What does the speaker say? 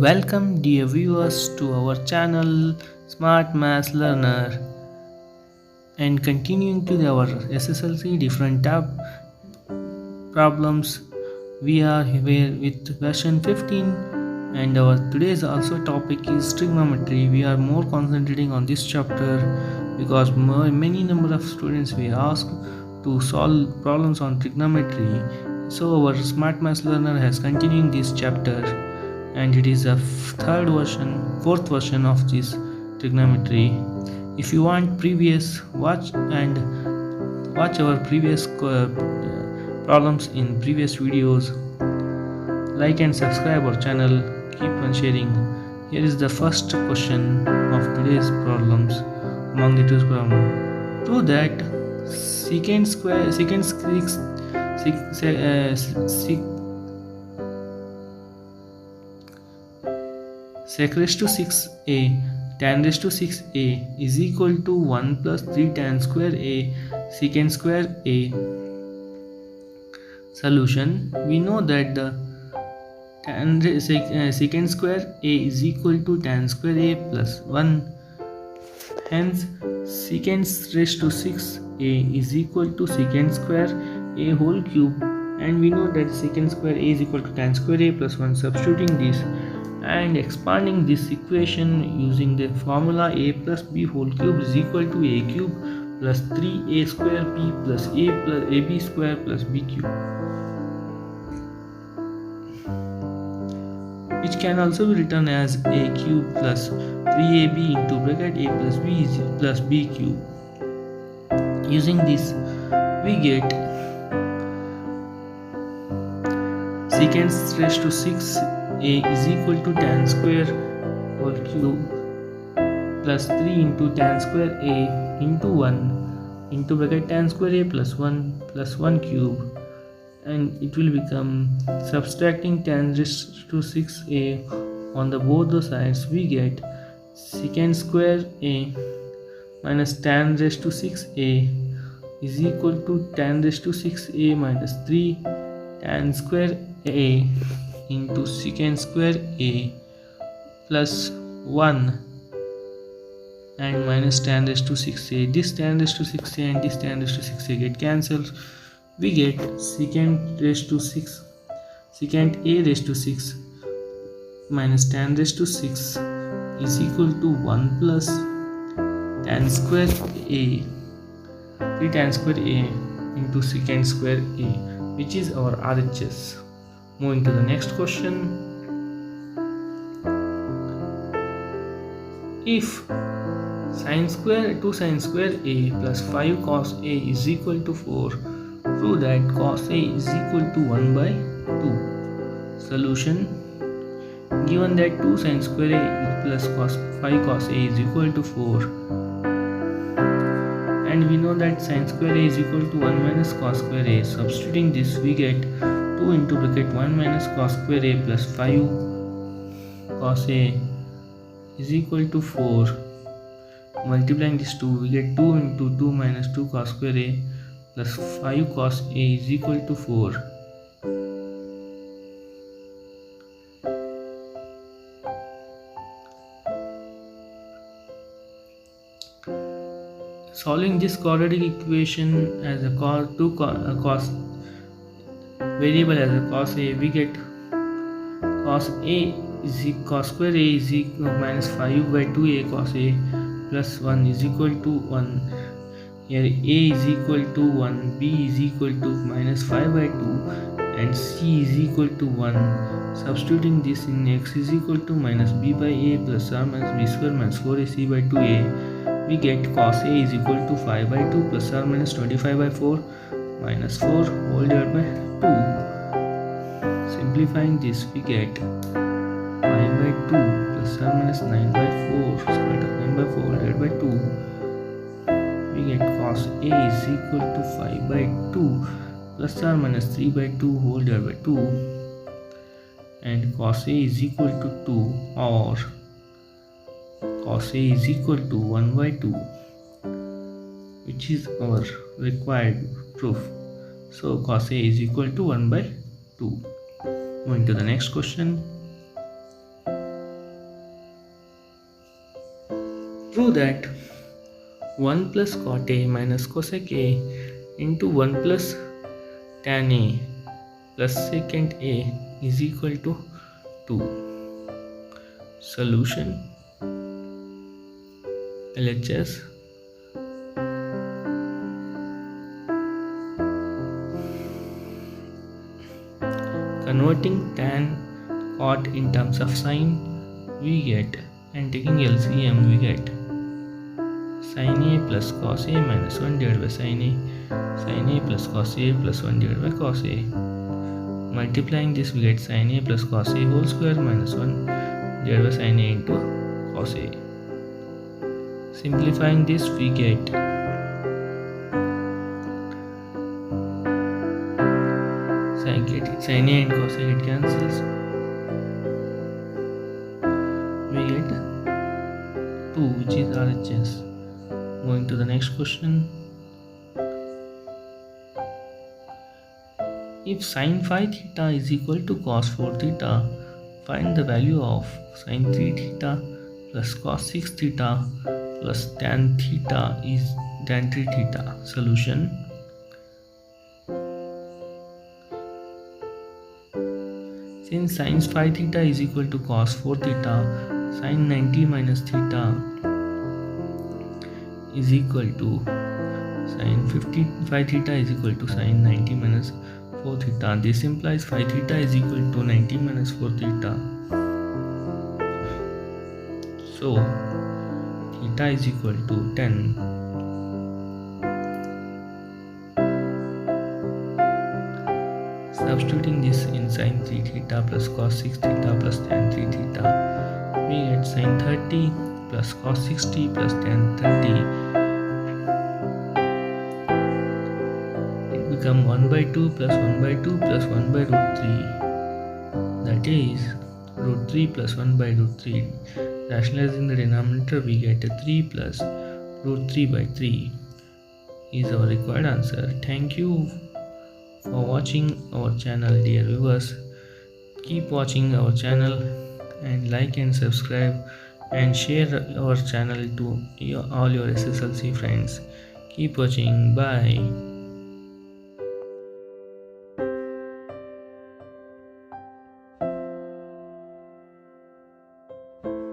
Welcome dear viewers to our channel Smart Maths Learner, and continuing to our SSLC different tab problems. We are here with version 15 and our today's also topic is trigonometry. We are more concentrating on this chapter because many number of students we ask to solve problems on trigonometry. So our Smart Maths Learner has continuing this chapter, and it is a fourth version of this trigonometry. If you want previous, watch our previous problems in previous videos. Like and subscribe our channel. Keep on sharing. Here is the first question of today's problems. Among the two problems, prove that secant sec raised to 6a tan raised to 6a is equal to 1 plus 3 tan square a secant square a. Solution: we know that the secant square a is equal to tan square a plus 1. Hence, secant raised to 6a is equal to secant square a whole cube, and we know that secant square a is equal to tan square a plus 1. Substituting this and expanding this equation using the formula a plus b whole cube is equal to a cube plus 3a square b plus ab square plus b cube, which can also be written as a cube plus 3ab into bracket a plus b plus b cube. Using this, we get secant raised to 6a is equal to tan square whole cube plus 3 into tan square a into 1 into bracket tan square a plus 1 cube, and it will become, subtracting tan raised to 6a on the both the sides, we get secant square a minus tan raised to 6a is equal to tan raised to 6a minus 3 tan square a into secant square a plus 1 and minus tan raised to 6a. This tan raised to 6a and this tan raised to 6a get cancelled. We get secant a raised to 6 minus tan raised to 6 is equal to 1 plus tan square a, 3 tan square a into secant square a, which is our RHS. Moving to the next question. If 2 sin square a plus 5 cos a is equal to 4, prove that cos a is equal to 1 by 2. Solution: given that 2 sin square a plus 5 cos a is equal to 4, and we know that sin square a is equal to 1 minus cos square a. Substituting this, we get 2 into bracket 1 minus cos square a plus 5 cos a is equal to 4. Multiplying this 2, we get 2 into 2 minus 2 cos square a plus 5 cos a is equal to 4. Solving this quadratic equation as a cos variable as a cos a, we get cos square a is equal to minus 5 by 2a cos a plus 1 is equal to 1. Here a is equal to 1, b is equal to minus 5 by 2, and c is equal to 1. Substituting this in x is equal to minus b by a plus r minus b square minus 4ac by 2a, we get cos a is equal to 5 by 2 plus r minus 25 by 4 minus 4 whole divided by 2. Simplifying this, we get 5 by 2 plus r minus 9 by 4 square root of 9 by 4 divided by 2. We get cos a is equal to 5 by 2 plus or minus 3 by 2 whole divided by 2, and cos a is equal to 2, or cos a is equal to 1 by 2, which is our required proof. So cos a is equal to 1 by 2. Moving to the next question. Prove that 1 plus cot A minus cosec A into 1 plus tan A plus secant A is equal to 2. Solution: LHS. Converting tan cot in terms of sine, we get, and taking LCM, we get sin A plus cos A minus 1 divided by sin A plus cos A plus 1 divided by cos A. Multiplying this, we get sin A plus cos A whole square minus 1 divided by sin A into cos A. Simplifying this, we get sin A and cos A get cancels. We get 2, which is RHS. Going to the next question. If sin 5 theta is equal to cos 4 theta, find the value of sin 3 theta plus cos 6 theta plus tan 3 theta. Solution: since sin 5 theta is equal to cos 4 theta, sin 90 minus theta is equal to sin 55 theta is equal to sin 90 minus 4 theta. This implies 5 theta is equal to 90 minus 4 theta. So theta is equal to 10. Substituting this in sin 3 theta plus cos 6 theta plus tan 3 theta, we get sin 30 plus cos 60 plus tan 30. It becomes 1 by 2 plus 1 by 2 plus 1 by root 3. That is root 3 plus 1 by root 3. Rationalizing the denominator, we get a 3 plus root 3 by 3 is our required answer. Thank you for watching our channel, dear viewers. Keep watching our channel and like and subscribe and share our channel to all your SSLC friends. Keep watching. Bye.